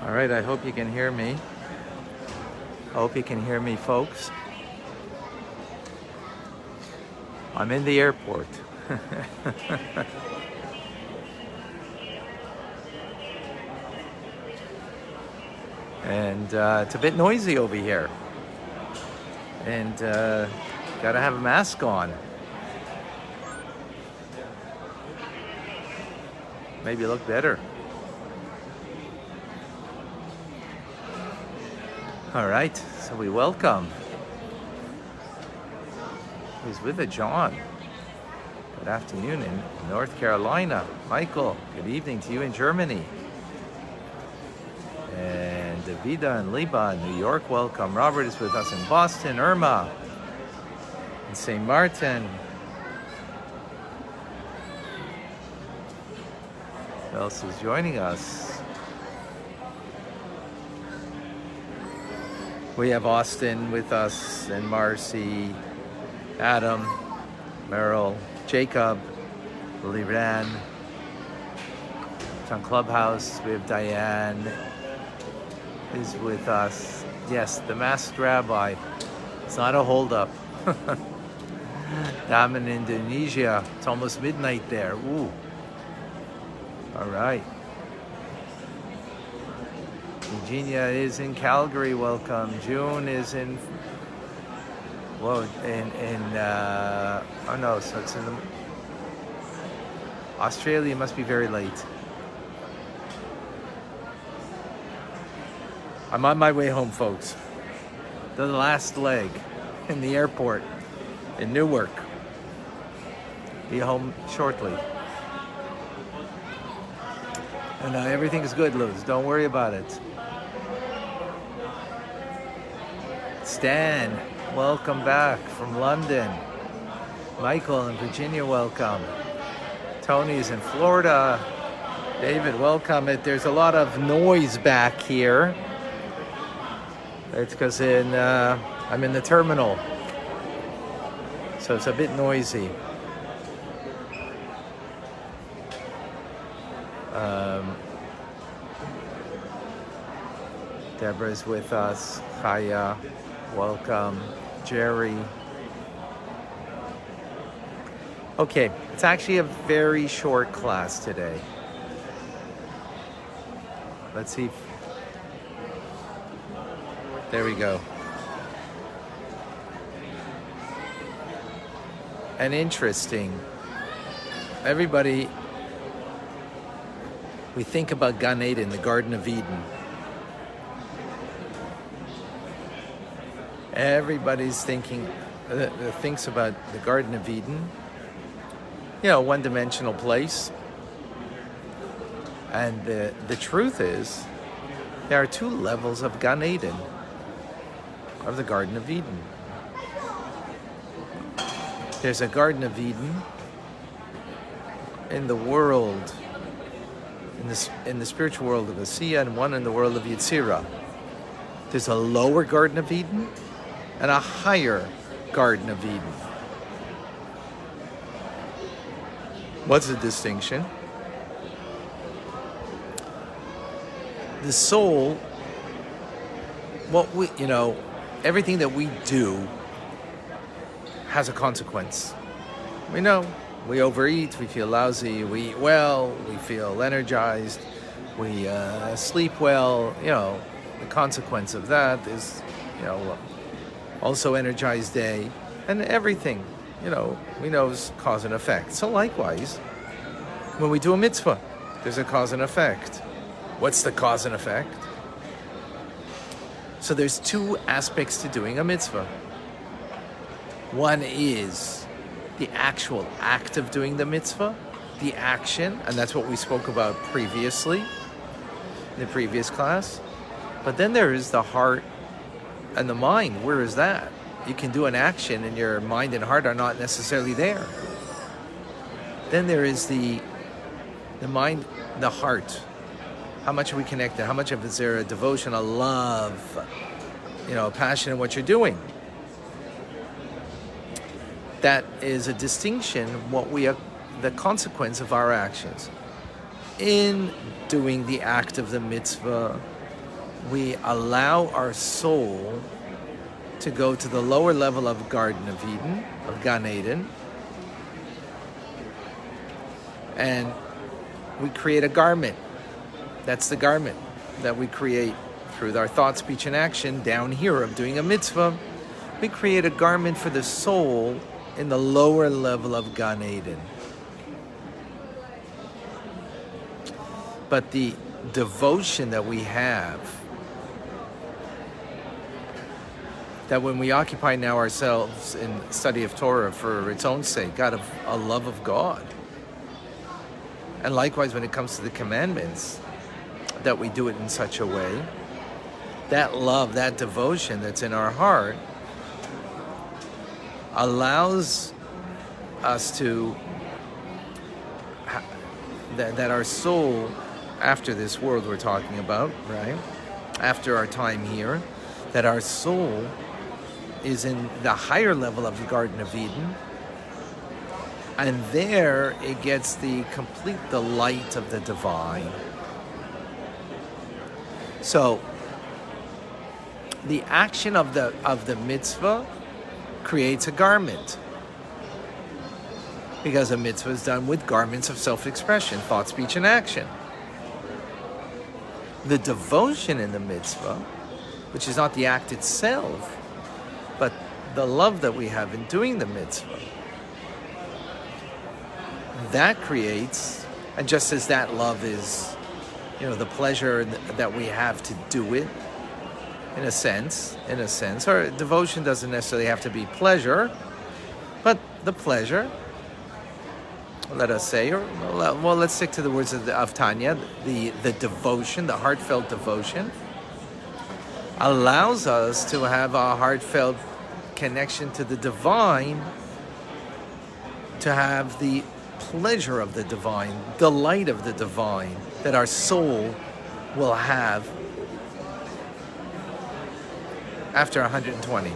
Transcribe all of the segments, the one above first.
All right, I hope you can hear me. I hope you can hear me, folks. I'm in the airport. And it's a bit noisy over here. And gotta have a mask on. Maybe look better. All right, so we welcome. Who's with it, John? Good afternoon in North Carolina. Michael, good evening to you in Germany. And Davida and Liba in New York, welcome. Robert is with us in Boston. Irma in St. Martin. Who else is joining us? We have Austin with us, and Marcy, Adam, Merrill, Jacob, Liran. It's on Clubhouse. We have Diane is with us. Yes, the masked rabbi. It's not a holdup. I'm in Indonesia. It's almost midnight there. Ooh. All right. Eugenia is in Calgary. Welcome. June is in. Whoa, oh no, so it's in the Australia. Must be very late. I'm on my way home, folks. The last leg in the airport in Newark. Be home shortly. And everything is good, Luz. Don't worry about it. Stan, welcome back from London. Michael in Virginia, welcome. Tony's in Florida. David, welcome. There's a lot of noise back here. It's because I'm in the terminal, so it's a bit noisy. Deborah's with us. Chaya, welcome. Jerry. Okay, it's actually a very short class today. Let's see. There we go. And interesting. Everybody, we think about Gan Eden, the Garden of Eden. Everybody's thinks about the Garden of Eden. You know, one-dimensional place. And the truth is, there are two levels of Gan Eden, of the Garden of Eden. There's a Garden of Eden in the world, in the spiritual world of Asiya, and one in the world of Yetzirah. There's a lower Garden of Eden and a higher Garden of Eden. What's the distinction? The soul, everything that we do has a consequence. We know. We overeat, we feel lousy, we eat well, we feel energized, we sleep well. The consequence of that is, also energized day, and everything, we know is cause and effect. So likewise, when we do a mitzvah, there's a cause and effect. What's the cause and effect? So there's two aspects to doing a mitzvah. One is the actual act of doing the mitzvah, the action, and that's what we spoke about previously, in the previous class. But then there is the heart and the mind. Where is that? You can do an action and your mind and heart are not necessarily there. Then there is the mind, the heart. How much are we connected? How much of is there a devotion, a love, a passion in what you're doing? That is a distinction, the consequence of our actions. In doing the act of the mitzvah, we allow our soul to go to the lower level of Garden of Eden, of Gan Eden, and we create a garment. That's the garment that we create through our thought, speech, and action down here of doing a mitzvah. We create a garment for the soul in the lower level of Gan Eden. But the devotion that we have, that when we occupy now ourselves in study of Torah for its own sake, out of a love of God, and likewise when it comes to the commandments, that we do it in such a way, that love, that devotion that's in our heart allows us to, that our soul, after this world we're talking about, right? After our time here, that our soul is in the higher level of the Garden of Eden, and there it gets the complete delight of the divine. So the action of the mitzvah creates a garment, because a mitzvah is done with garments of self-expression, thought, speech, and action. The devotion in the mitzvah, which is not the act itself, but the love that we have in doing the mitzvah, that creates, and just as that love is, the pleasure that we have to do it, in a sense, or devotion doesn't necessarily have to be pleasure, but the pleasure, let us say, let's stick to the words of Tanya, the devotion, the heartfelt devotion, allows us to have a heartfelt connection to the divine, to have the pleasure of the divine, delight of the divine, that our soul will have after 120.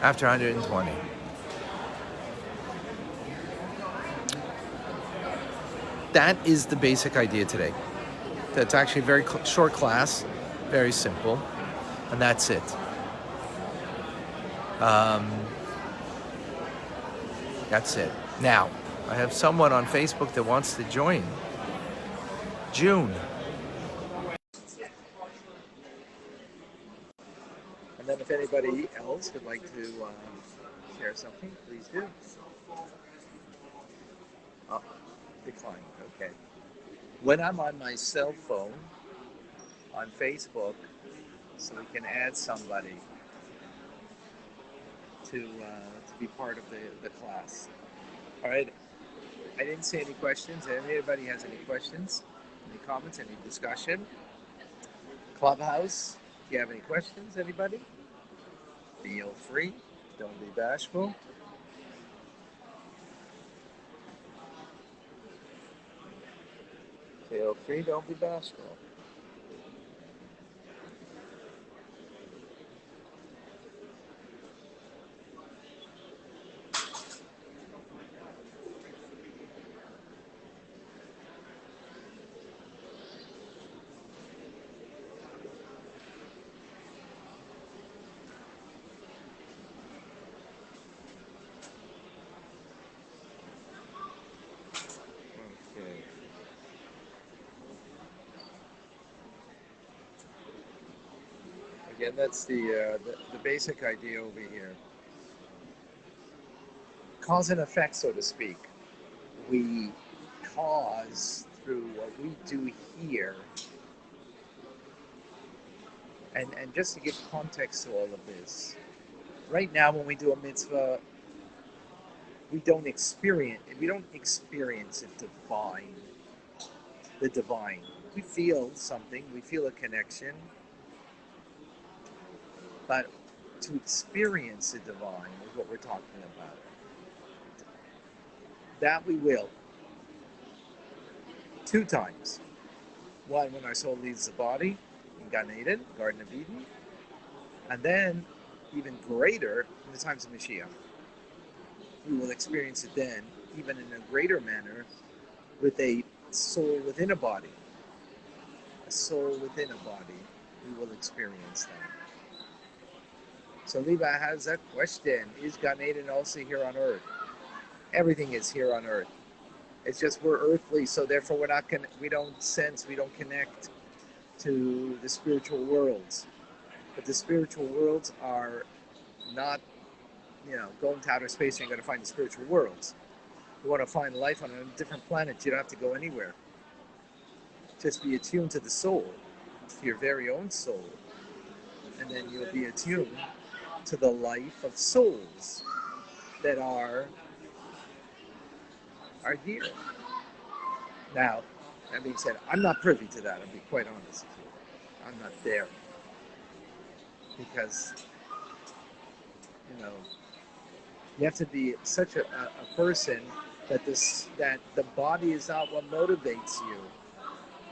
After 120. That is the basic idea today. That's actually a very short class, very simple, and that's it. That's it. Now, I have someone on Facebook that wants to join. June. And then if anybody else would like to share something, please do. Oh, decline. Okay. When I'm on my cell phone on Facebook, so we can add somebody to be part of the class. All right. I didn't see any questions. If anybody has any questions, any comments, any discussion? Clubhouse, do you have any questions, anybody? Feel free. Don't be bashful. Feel free. Don't be bashful. Okay. Again, that's the basic idea over here. Cause and effect, so to speak. We cause through what we do here. And just to give context to all of this, right now when we do a mitzvah, we don't experience it the divine. We feel something, we feel a connection, but to experience the divine is what we're talking about. That we will. 2 times. One, when our soul leaves the body in Gan Eden, Garden of Eden, and then even greater in the times of Mashiach. We will experience it then, even in a greater manner, with a soul within a body. a soul within a body, we will experience that. So Levi has a question. Is Gan Eden also here on earth? Everything is here on earth. It's just we're earthly, so therefore we don't sense, we don't connect to the spiritual worlds. But the spiritual worlds are not, going to outer space, you're going to find the spiritual worlds. You want to find life on a different planet, you don't have to go anywhere. Just be attuned to the soul, to your very own soul. And then you'll be attuned to the life of souls that are here. Now, that being said, I'm not privy to that, I'll be quite honest with you. I'm not there. Because, you have to be such a person that the body is not what motivates you,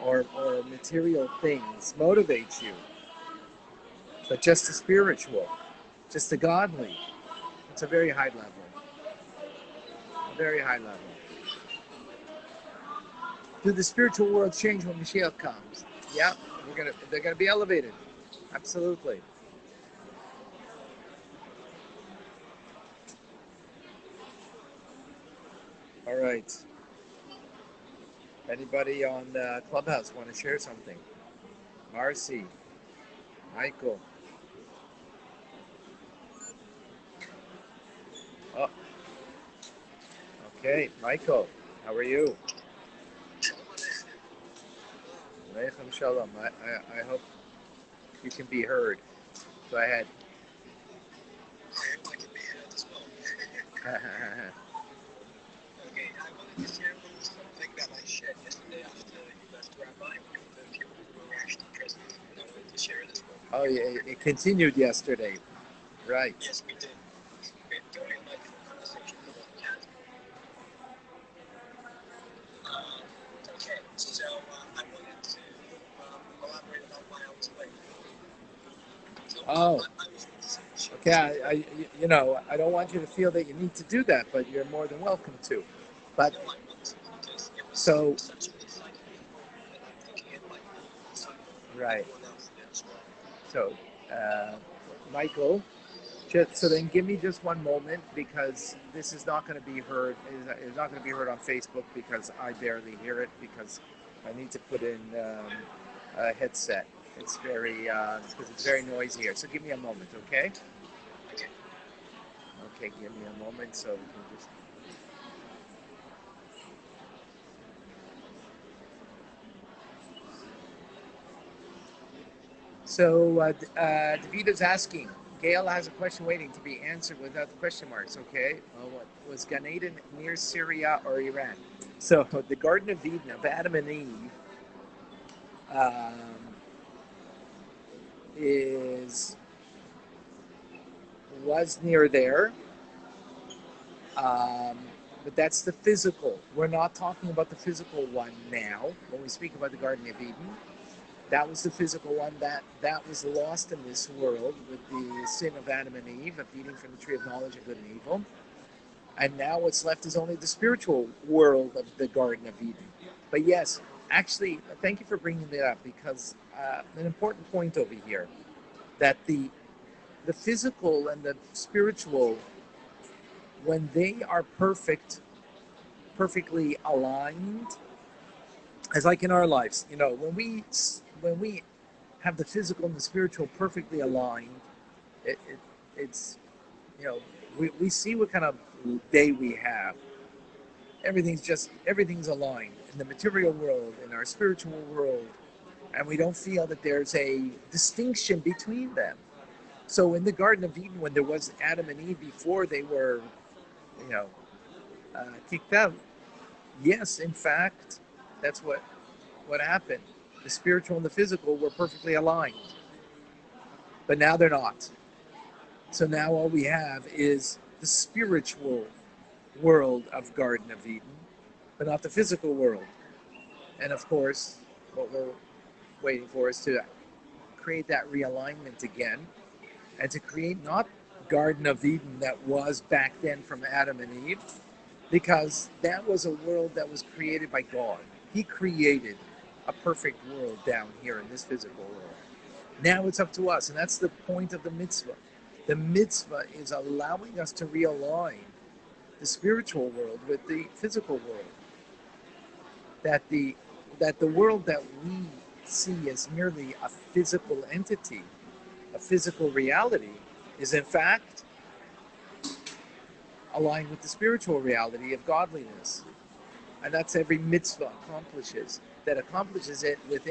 or material things motivates you, but just the spiritual, just the godly. It's a very high level. A very high level. Do the spiritual world change when Mashiach comes? Yeah, they're gonna be elevated. Absolutely. All right. Anybody on Clubhouse want to share something? Marcy, Michael. Oh, okay. Michael, how are you? Aleichem Shalom. I hope you can be heard. Go ahead. I hope I can be heard as well. Okay, I wanted to share a little something that I shared yesterday after you left, Rabbi, with the people who were actually present, and I wanted to share it as well. Oh, yeah, it continued yesterday. Right. Yes, we did. Very delightful conversation that we had. Okay, so I wanted to elaborate about why I was late. So, Oh. I was Okay, I don't want you to feel that you need to do that, but you're more than welcome to. But no, I want to, because it was so such an insightful point, and I'm thinking it might be insightful for right. everyone else there as well. So, Michael, so then give me just one moment, because this is not going to be heard. It's not going to be heard on Facebook, because I barely hear it, because I need to put in a headset. It's because it's very noisy here. So give me a moment, okay? Okay. Okay, give me a moment so we can just. So Davida's asking, Gail has a question waiting to be answered without the question marks, okay? What was Gan Eden near Syria or Iran? So the Garden of Eden of Adam and Eve was near there, but that's the physical. We're not talking about the physical one now when we speak about the Garden of Eden. That was the physical one that was lost in this world with the sin of Adam and Eve, of eating from the tree of knowledge of good and evil. And now what's left is only the spiritual world of the Garden of Eden. But yes, actually, thank you for bringing that up, because an important point over here, that the physical and the spiritual, when they are perfectly aligned, as like in our lives, when we have the physical and the spiritual perfectly aligned, it's we see what kind of day we have. Everything's aligned in the material world, in our spiritual world, and we don't feel that there's a distinction between them. So in the Garden of Eden, when there was Adam and Eve before they were, kicked out, yes, in fact, that's what happened. The spiritual and the physical were perfectly aligned, but now they're not. So now all we have is the spiritual world of Garden of Eden, but not the physical world. And of course, what we're waiting for is to create that realignment again, and to create not Garden of Eden that was back then from Adam and Eve, because that was a world that was created by God. He created a perfect world down here in this physical world. Now it's up to us, and that's the point of the mitzvah. The mitzvah is allowing us to realign the spiritual world with the physical world. That the world that we see as merely a physical entity, a physical reality, is in fact aligned with the spiritual reality of godliness. And that's every mitzvah accomplishes. That accomplishes it with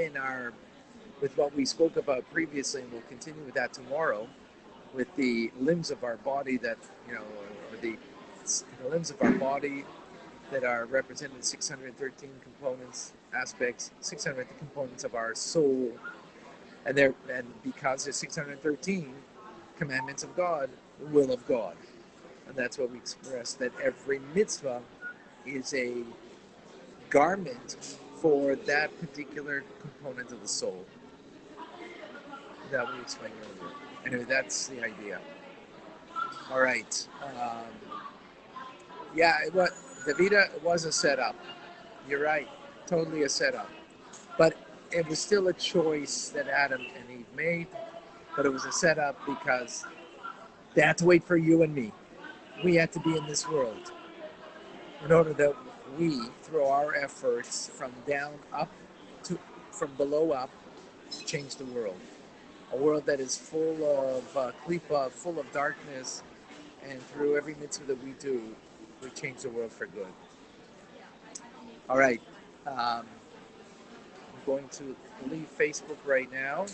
what we spoke about previously, and we'll continue with that tomorrow, with the limbs of our body that, or the limbs of our body that are represented 613 components, aspects, 600 components of our soul, and because there's 613 commandments of God, the will of God, and that's what we express. That every mitzvah is a garment for that particular component of the soul that we explained earlier. Anyway, that's the idea. All right. Davida was a setup. You're right. Totally a setup. But it was still a choice that Adam and Eve made. But it was a setup because they had to wait for you and me. We had to be in this world in order that we, through our efforts from below up, change the world. A world that is full of klipa, full of darkness, and through every mitzvah that we do, we change the world for good. All right. I'm going to leave Facebook right now,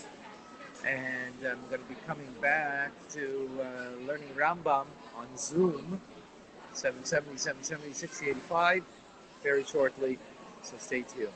and I'm going to be coming back to learning Rambam on Zoom, 770, 770, 6085, very shortly, so stay tuned.